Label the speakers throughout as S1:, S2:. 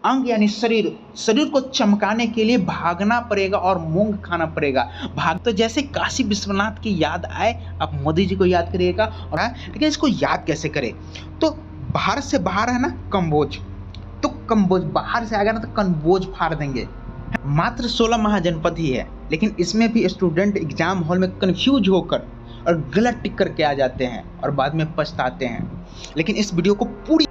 S1: अंग यानी शरीर, शरीर को चमकाने के लिए भागना पड़ेगा और मूंग खाना पड़ेगा। भाग तो जैसे काशी विश्वनाथ की याद आए, आप मोदी जी को याद करिएगा। और लेकिन इसको याद कैसे करें? तो बाहर से बाहर है ना कंबोज, तो कंबोज बाहर से आएगा ना तो कंबोज फाड़ देंगे। मात्र 16 महाजनपद ही है, लेकिन इसमें भी स्टूडेंट एग्जाम हॉल में कंफ्यूज होकर और गलत टिक करके आ जाते हैं और बाद में पछताते हैं। लेकिन इस वीडियो को पूरी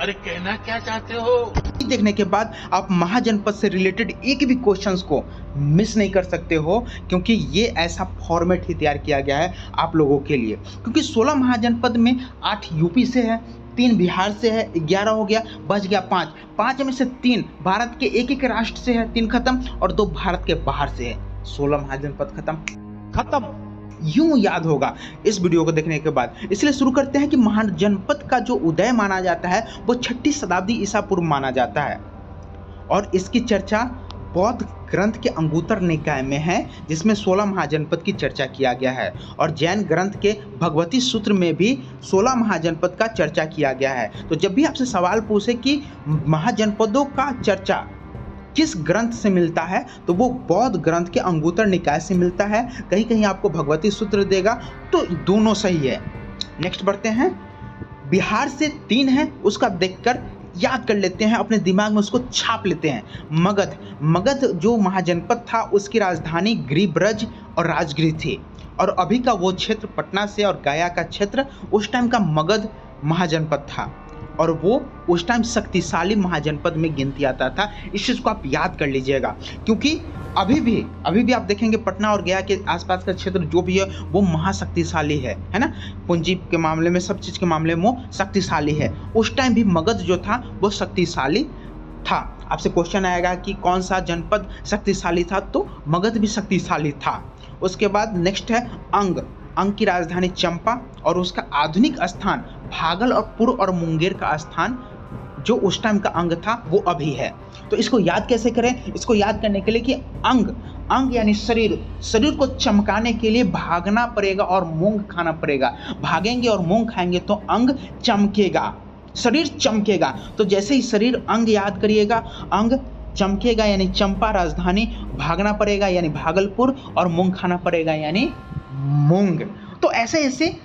S2: अरे कहना क्या चाहते हो
S1: देखने के बाद आप महाजनपद से रिलेटेड एक भी क्वेश्चंस को मिस नहीं कर सकते हो, क्योंकि ये ऐसा फॉर्मेट ही तैयार किया गया है आप लोगों के लिए। क्योंकि 16 महाजनपद में 8 यूपी से है, 3 बिहार से है, 11 हो गया, बच गया 5। 5 में से 3 भारत के एक राष्ट्र से है, 3 खत्म, और 2 भारत के बाहर से है। 16 महाजनपद खत्म। यूं याद होगा इस वीडियो को देखने के बाद। इसलिए शुरू करते हैं कि महाजनपद का जो उदय माना जाता है वो 6ठी शताब्दी ईसा पूर्व माना जाता है, और इसकी चर्चा बौद्ध ग्रंथ के अंगुत्तर निकाय में है, जिसमें 16 महाजनपद की चर्चा किया गया है। और जैन ग्रंथ के भगवती सूत्र में भी 16 महाजनपद का चर्चा किया गया है। तो जब भी आपसे सवाल पूछे कि महाजनपदों का चर्चा किस ग्रंथ से मिलता है, तो वो बौद्ध ग्रंथ के अंगुत्तर निकाय से मिलता है। कहीं कहीं आपको भगवती सूत्र देगा, तो दोनों सही है। नेक्स्ट बढ़ते हैं। बिहार से 3 है, उसका देखकर याद कर लेते हैं, अपने दिमाग में उसको छाप लेते हैं। मगध जो महाजनपद था उसकी राजधानी गिरिब्रज और राजगिरी थी, और अभी का वो क्षेत्र पटना से और गया का क्षेत्र उस टाइम का मगध महाजनपद था, और वो उस टाइम शक्तिशाली महाजनपद में गिनती आता था। इस चीज़ को आप याद कर लीजिएगा, क्योंकि अभी भी आप देखेंगे पटना और गया के आसपास का क्षेत्र जो भी है वो महाशक्तिशाली है ना। पूंजी के मामले में, सब चीज़ के मामले में वो शक्तिशाली है। उस टाइम भी मगध जो था वो शक्तिशाली था। आपसे क्वेश्चन आएगा कि कौन सा जनपद शक्तिशाली था, तो मगध भी शक्तिशाली था। उसके बाद नेक्स्ट है अंग की राजधानी चंपा, और उसका आधुनिक स्थान भागलपुर और मुंगेर का स्थान जो उस टाइम का अंग था वो अभी है। तो इसको याद कैसे करें? इसको याद करने के लिए कि अंग यानी शरीर, शरीर को चमकाने के लिए भागना पड़ेगा और मूंग खाना पड़ेगा। भागेंगे और मूंग खाएंगे तो अंग चमकेगा, शरीर चमकेगा। तो जैसे ही शरीर अंग याद करिएगा, अंग चमकेगा यानी चंपा राजधानी, भागना पड़ेगा यानी भागलपुर, और मूंग खाना पड़ेगा यानी मूंग। तो ऐसे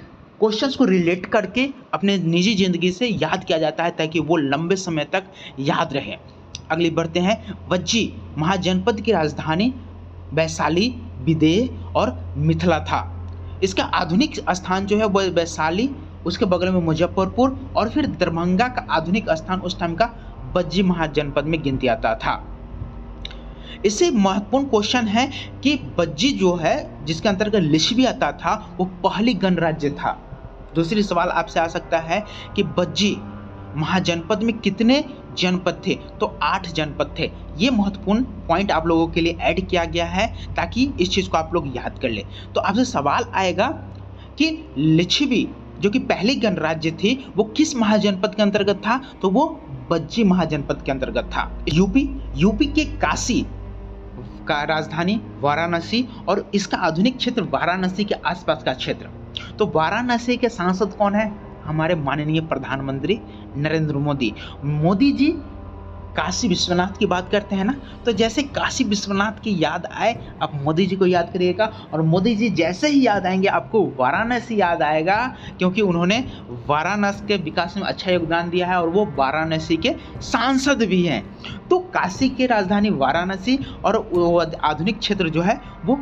S1: क्वेश्चंस को रिलेट करके अपने निजी जिंदगी से याद किया जाता है, ताकि वो लंबे समय तक याद रहे। अगली बढ़ते हैं। वज्जी महाजनपद की राजधानी वैशाली, विदेह और मिथिला था। इसका आधुनिक स्थान जो है वो वैशाली, उसके बगल में मुजफ्फरपुर, और फिर दरभंगा का आधुनिक स्थान उस टाइम का वज्जी महाजनपद में गिनती आता था। इससे महत्वपूर्ण क्वेश्चन है कि वज्जी जो है, जिसके अंतर्गत लिच्छवी आता था, वो पहली गणराज्य था। दूसरी सवाल आपसे आ सकता है कि वज्जी महाजनपद में कितने जनपद थे, तो 8 जनपद थे। ये महत्वपूर्ण पॉइंट आप लोगों के लिए ऐड किया गया है, ताकि इस चीज़ को आप लोग याद कर ले। तो आपसे सवाल आएगा कि लिच्छवी जो कि पहली गणराज्य थी वो किस महाजनपद के अंतर्गत था, तो वो वज्जी महाजनपद के अंतर्गत था। यूपी के काशी का राजधानी वाराणसी, और इसका आधुनिक क्षेत्र वाराणसी के आसपास का क्षेत्र। तो वाराणसी के सांसद कौन है? हमारे माननीय प्रधानमंत्री नरेंद्र मोदी जी। काशी विश्वनाथ की बात करते हैं ना, तो जैसे काशी विश्वनाथ की याद आए, आप मोदी जी को याद करिएगा, और मोदी जी जैसे ही याद आएंगे आपको वाराणसी याद आएगा, क्योंकि उन्होंने वाराणसी के विकास में अच्छा योगदान दिया है, और वो वाराणसी के सांसद भी हैं। तो काशी की राजधानी वाराणसी, और आधुनिक क्षेत्र जो है वो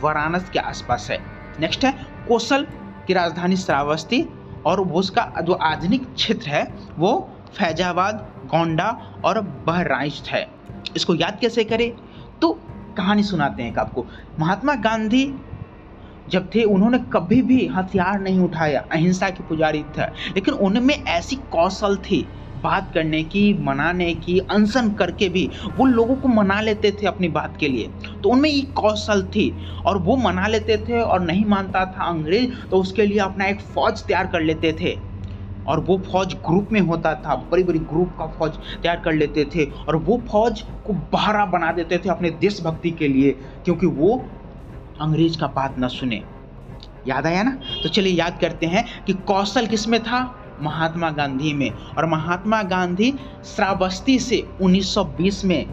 S1: वाराणसी के आसपास है। नेक्स्ट है कौशल की राजधानी श्रावस्ती, और वो उसका जो आधुनिक क्षेत्र है वो फैजाबाद, गोंडा और बहराइच है। इसको याद कैसे करें? तो कहानी सुनाते हैं आपको। महात्मा गांधी जब थे, उन्होंने कभी भी हथियार नहीं उठाया, अहिंसा के पुजारी थे, लेकिन उनमें ऐसी कौशल थी बात करने की, मनाने की, अनशन करके भी वो लोगों को मना लेते थे अपनी बात के लिए। तो उनमें ये कौशल थी, और वो मना लेते थे, और नहीं मानता था अंग्रेज तो उसके लिए अपना एक फौज तैयार कर लेते थे, और वो फौज ग्रुप में होता था, बड़ी बड़ी ग्रुप का फौज तैयार कर लेते थे, और वो फौज को बहरा बना देते थे अपने देशभक्ति के लिए, क्योंकि वो अंग्रेज का बात न सुने। याद आया ना? तो चलिए याद करते हैं कि कौशल किसमें था? महात्मा गांधी में। और महात्मा गांधी श्रावस्ती से 1920 में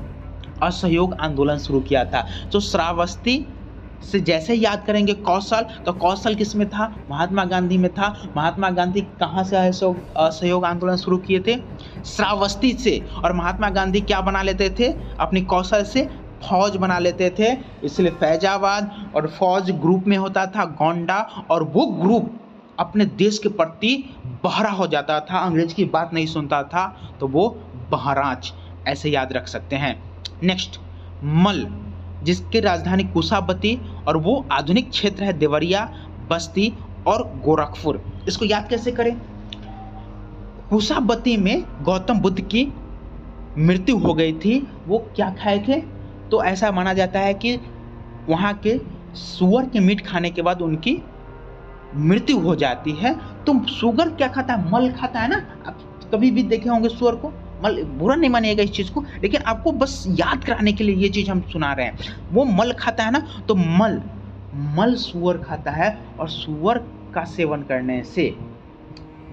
S1: असहयोग आंदोलन शुरू किया था। तो श्रावस्ती से जैसे याद करेंगे कौशल, तो कौशल किस में था? महात्मा गांधी में था। महात्मा गांधी कहाँ से असहयोग आंदोलन शुरू किए थे? श्रावस्ती से। और महात्मा गांधी क्या बना लेते थे? अपनी कौशल से फौज बना लेते थे। इसलिए फैजाबाद और फौज ग्रुप में होता था गोंडा, और वो ग्रुप अपने देश के प्रति बहरा हो जाता था, अंग्रेज की बात नहीं सुनता था, तो वो बहराच, ऐसे याद रख सकते हैं। नेक्स्ट, मल, जिसकी राजधानी कुशावती, और वो आधुनिक क्षेत्र है देवरिया, बस्ती और गोरखपुर। इसको याद कैसे करें? कुशावती में गौतम बुद्ध की मृत्यु हो गई थी। वो क्या खाए थे? तो ऐसा माना जाता है कि वहाँ के सुअर के मीट खाने के बाद उनकी मृत्यु हो जाती है। तो सुअर क्या खाता है? मल खाता है ना। आप कभी भी देखे होंगे सुअर को। मल, बुरा नहीं मानिएगा इस चीज़ को, लेकिन आपको बस याद कराने के लिए ये चीज़ हम सुना रहे हैं। वो मल खाता है ना, तो मल सुअर खाता है, और सुअर का सेवन करने से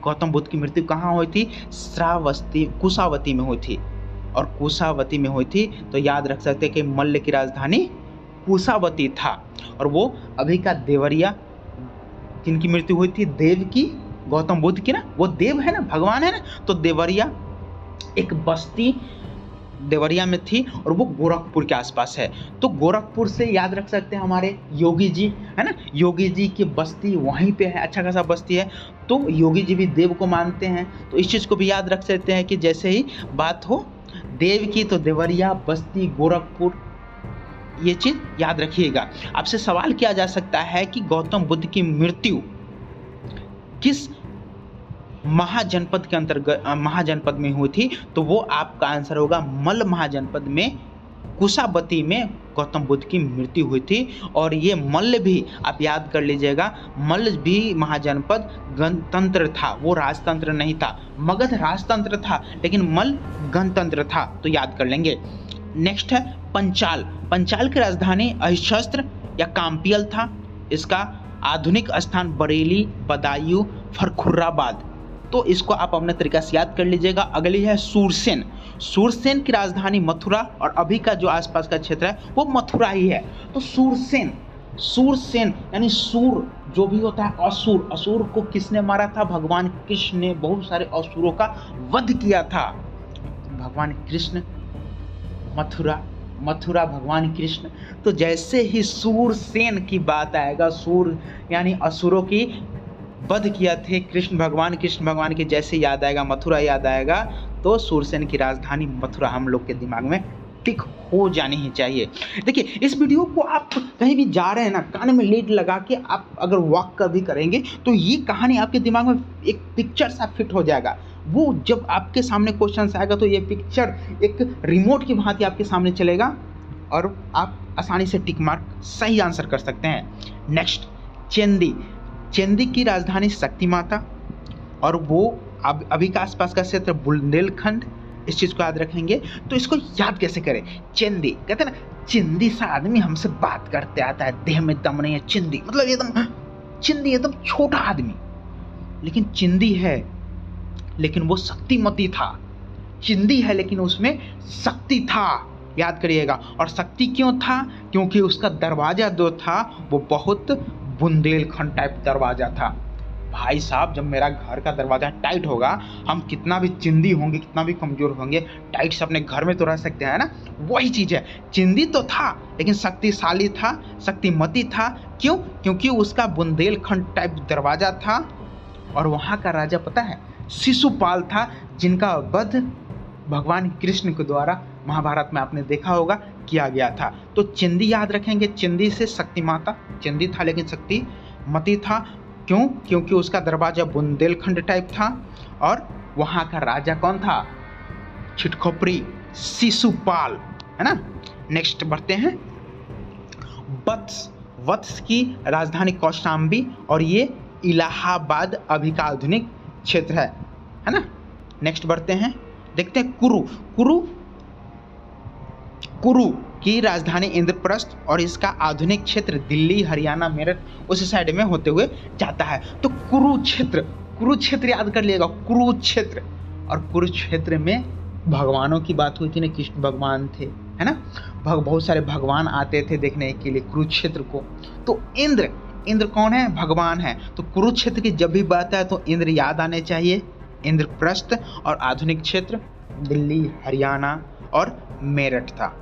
S1: गौतम बुद्ध की मृत्यु कहाँ हुई थी? श्रावस्ती, कुशावती में हुई थी। और कुशावती में हुई थी तो याद रख सकते हैं कि मल्ल की राजधानी कुशावती था। और वो अभी का देवरिया, जिनकी मृत्यु हुई थी देव की, गौतम बुद्ध की ना, वो देव है ना, भगवान है ना, तो देवरिया एक बस्ती देवरिया में थी, और वो गोरखपुर के आसपास है। तो गोरखपुर से याद रख सकते हैं हमारे योगी जी, है ना, योगी जी की बस्ती वहीं पे है, अच्छा खासा बस्ती है। तो योगी जी भी देव को मानते हैं, तो इस चीज़ को भी याद रख सकते हैं कि जैसे ही बात हो देव की, तो देवरिया, बस्ती, गोरखपुर, ये चीज़ याद रखिएगा। आपसे सवाल किया जा सकता है कि गौतम बुद्ध की मृत्यु किस महाजनपद के अंतर्गत, महाजनपद में हुई थी? तो वो आपका आंसर होगा मल्ल महाजनपद में, कुशावती में गौतम बुद्ध की मृत्यु हुई थी। और ये मल्ल भी आप याद कर लीजिएगा, मल्ल भी महाजनपद गणतंत्र था, वो राजतंत्र नहीं था। मगध राजतंत्र था, लेकिन मल्ल गणतंत्र था, तो याद कर लेंगे। नेक्स्ट है पंचाल। पंचाल की राजधानी अहिशस्त्र या काम्पियल था। इसका आधुनिक स्थान बरेली, बदायूं, फरखुर्राबाद। तो इसको आप अपने तरीका से याद कर लीजिएगा। अगली है सूरसेन। सूरसेन की राजधानी मथुरा, और अभी का जो आसपास का क्षेत्र है वो मथुरा ही है। तो सूरसेन यानी सूर जो भी होता है, असुर, असुर को किसने मारा था? भगवान कृष्ण ने बहुत सारे असुरों का वध किया था। भगवान कृष्ण, मथुरा भगवान कृष्ण। तो जैसे ही सूरसेन की बात आएगा, सूर यानी असुरों की वध किया थे कृष्ण भगवान के, जैसे याद आएगा मथुरा याद आएगा, तो सूरसेन की राजधानी मथुरा हम लोग के दिमाग में टिक हो जानी ही चाहिए। देखिए, इस वीडियो को आप कहीं भी जा रहे हैं ना, कान में लीड लगा के आप अगर वॉक कर भी करेंगे, तो ये कहानी आपके दिमाग में एक पिक्चर सा फिट हो जाएगा। वो जब आपके सामने क्वेश्चन आएगा, तो ये पिक्चर एक रिमोट की भांति आपके सामने चलेगा, और आप आसानी से टिक मार्क सही आंसर कर सकते हैं। नेक्स्ट, चेंदी की राजधानी शक्ति माता, और वो अभी का आसपास का क्षेत्र बुंदेलखंड। इस चीज़ को याद रखेंगे। तो इसको याद कैसे करें? चिंदी, कहते हैं ना, चिंदी सा आदमी हमसे बात करते आता है, देह में दम नहीं है, चिंदी मतलब एकदम चिंदी, एकदम छोटा आदमी, लेकिन चिंदी है, लेकिन वो शक्तिमती था। चिंदी है लेकिन उसमें शक्ति था, याद करिएगा। और शक्ति क्यों था? क्योंकि उसका दरवाजा जो था वो बहुत बुंदेलखंड टाइप दरवाजा था। भाई साहब, जब मेरा घर का दरवाजा टाइट होगा, हम कितना भी चिंदी होंगे, कितना भी कमजोर होंगे, टाइट से अपने घर में तो रह सकते हैं ना। वही चीज़ है, चिंदी तो था लेकिन शक्तिशाली था, शक्तिमती था। क्यों? क्योंकि उसका बुंदेलखंड टाइप दरवाजा था। और वहाँ का राजा पता है, शिशुपाल था, जिनका वध भगवान कृष्ण के द्वारा महाभारत में आपने देखा होगा किया गया था। तो चिंदी याद रखेंगे, चिंदी से शक्ति माता, चिंदी था लेकिन शक्तिमती था। क्यों? क्योंकि उसका दरवाजा बुंदेलखंड टाइप था। और वहाँ का राजा कौन था? छिटखोपरी, शिशुपाल, है ना। नेक्स्ट बढ़ते हैं, वत्स की राजधानी कौशाम्बी, और ये इलाहाबाद अभी का आधुनिक क्षेत्र है ना। नेक्स्ट बढ़ते हैं, देखते हैं कुरु की राजधानी इंद्रप्रस्थ, और इसका आधुनिक क्षेत्र दिल्ली, हरियाणा, मेरठ उस साइड में होते हुए जाता है। तो कुरुक्षेत्र याद कर लिएगा, कुरुक्षेत्र। और कुरुक्षेत्र में भगवानों की बात हुई थी ना, कृष्ण भगवान थे, है ना, बहुत सारे भगवान आते थे देखने के लिए कुरुक्षेत्र को। तो इंद्र कौन है? भगवान है। तो कुरुक्षेत्र की जब भी बात है तो इंद्र याद आने चाहिए। इंद्रप्रस्थ और आधुनिक क्षेत्र दिल्ली, हरियाणा और मेरठ था।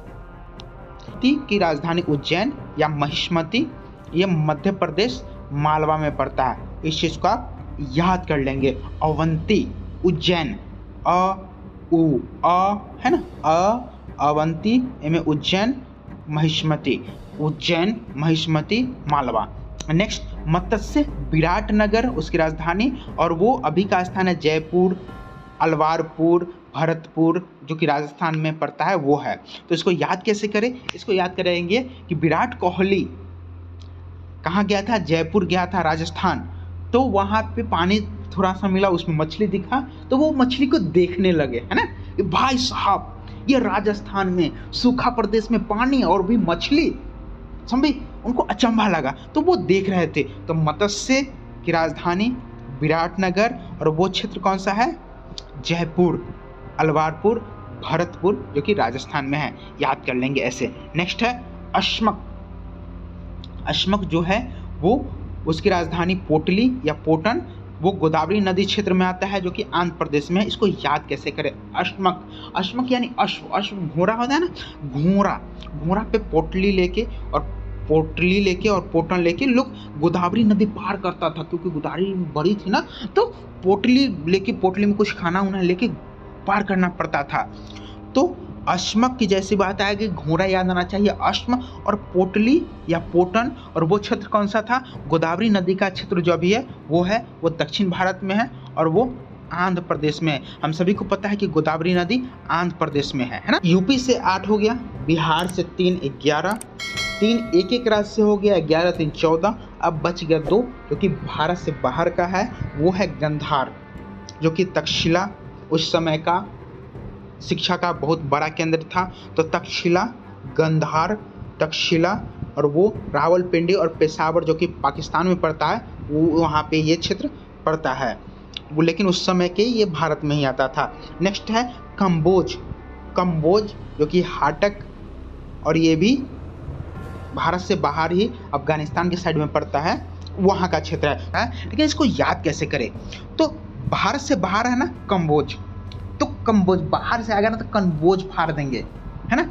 S1: की राजधानी उज्जैन या महिष्मती, ये मध्य प्रदेश मालवा में पड़ता है। इस चीज को आप याद कर लेंगे। अवंती, उज्जैन, है ना, अवंती में उज्जैन, महिष्मती, उज्जैन, महिष्मती, मालवा। नेक्स्ट मत्स्य विराटनगर उसकी राजधानी, और वो अभी का स्थान है जयपुर, अलवारपुर, भरतपुर, जो कि राजस्थान में पड़ता है वो है। तो इसको याद कैसे करें? इसको याद करेंगे कि विराट कोहली कहाँ गया था? जयपुर गया था, राजस्थान। तो वहाँ पे पानी थोड़ा सा मिला, उसमें मछली दिखा, तो वो मछली को देखने लगे, है ना, कि भाई साहब ये राजस्थान में सूखा प्रदेश में पानी और भी मछली, समझे, उनको अचंभा लगा, तो वो देख रहे थे। तो मत्स्य की राजधानी विराटनगर, और वो क्षेत्र कौन सा है? जयपुर, अलवारपुर, भरतपुर, जो कि राजस्थान में है, याद कर लेंगे ऐसे। नेक्स्ट है अश्मक। अश्मक जो है वो उसकी राजधानी पोटली या पोटन, वो गोदावरी नदी क्षेत्र में आता है, जो कि आंध्र प्रदेश में है। इसको याद कैसे करें? अश्मक यानी अश्व घोड़ा होता है ना, घोड़ा पे पोटली लेके और पोटन लेके लोग गोदावरी नदी पार करता था, क्योंकि गोदावरी बड़ी थी ना, तो पोटली में कुछ खाना उन्हें लेके पार करना पड़ता था। तो अश्मक की जैसी बात आएगी, घोड़ा याद आना चाहिए, अश्म और पोटली या पोटन, और वो क्षेत्र कौन सा था? गोदावरी नदी का क्षेत्र जो अभी है वो दक्षिण भारत में है, और वो आंध्र प्रदेश में है। हम सभी को पता है कि गोदावरी नदी आंध्र प्रदेश में है ना। यूपी से 8 हो गया, बिहार से 3 11, 3 एक राज्य से हो गया, 11 3 14। अब बच गया 2 जो कि भारत से बाहर का है, वो है गंधार, जो कि तक्षशिला उस समय का शिक्षा का बहुत बड़ा केंद्र था। तो तक्षशिला, गंधार, तक्षशिला, और वो रावलपिंडी और पेशावर जो कि पाकिस्तान में पड़ता है, वो वहाँ पे ये क्षेत्र पड़ता है वो, लेकिन उस समय के ये भारत में ही आता था। नेक्स्ट है कंबोज, जो कि हाटक, और ये भी भारत से बाहर ही अफगानिस्तान के साइड में पड़ता है, वहाँ का क्षेत्र है। लेकिन इसको याद कैसे करें? तो भारत से बाहर है ना कंबोज, तो कंबोज बाहर से आएगा ना तो कन्बोज फाड़ देंगे, है ना,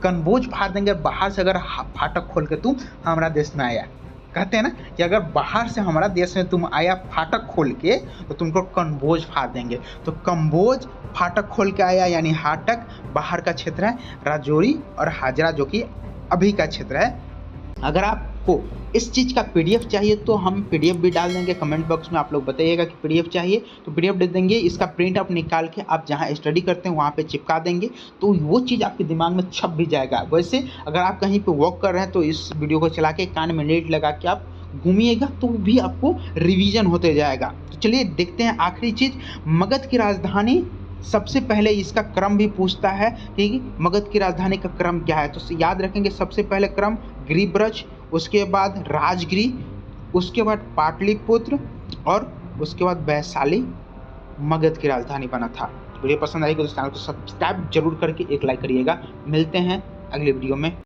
S1: कन्बोज फाड़ देंगे। बाहर से अगर फाटक खोल के तुम हमारा देश में आया, कहते हैं ना कि अगर बाहर से हमारा देश में तुम आया फाटक खोल के, तो तुमको कन्बोज फाड़ देंगे। तो कंबोज फाटक खोल के आया, यानी हाटक बाहर का क्षेत्र है, राजौरी और हाजरा जो कि अभी का क्षेत्र है। अगर आपको इस चीज़ का पीडीएफ चाहिए तो हम पीडीएफ भी डाल देंगे, कमेंट बॉक्स में आप लोग बताइएगा कि पीडीएफ चाहिए तो पीडीएफ दे देंगे। इसका प्रिंट आप निकाल के आप जहाँ स्टडी करते हैं वहाँ पे चिपका देंगे, तो वो चीज़ आपके दिमाग में छप भी जाएगा। वैसे अगर आप कहीं पे वॉक कर रहे हैं तो इस वीडियो को चला के कान में लीड लगा के आप घूमिएगा, तो भी आपको रिवीजन होते जाएगा। तो चलिए देखते हैं आखिरी चीज़, मगध की राजधानी। सबसे पहले इसका क्रम भी पूछता है कि मगध की राजधानी का क्रम क्या है, तो याद रखेंगे सबसे पहले क्रम गिरिब्रज, उसके बाद राजगिरी, उसके बाद पाटलिपुत्र, और उसके बाद वैशाली मगध की राजधानी बना था। वीडियो पसंद आएगी तो चैनल को सब्सक्राइब जरूर करके एक लाइक करिएगा। मिलते हैं अगले वीडियो में।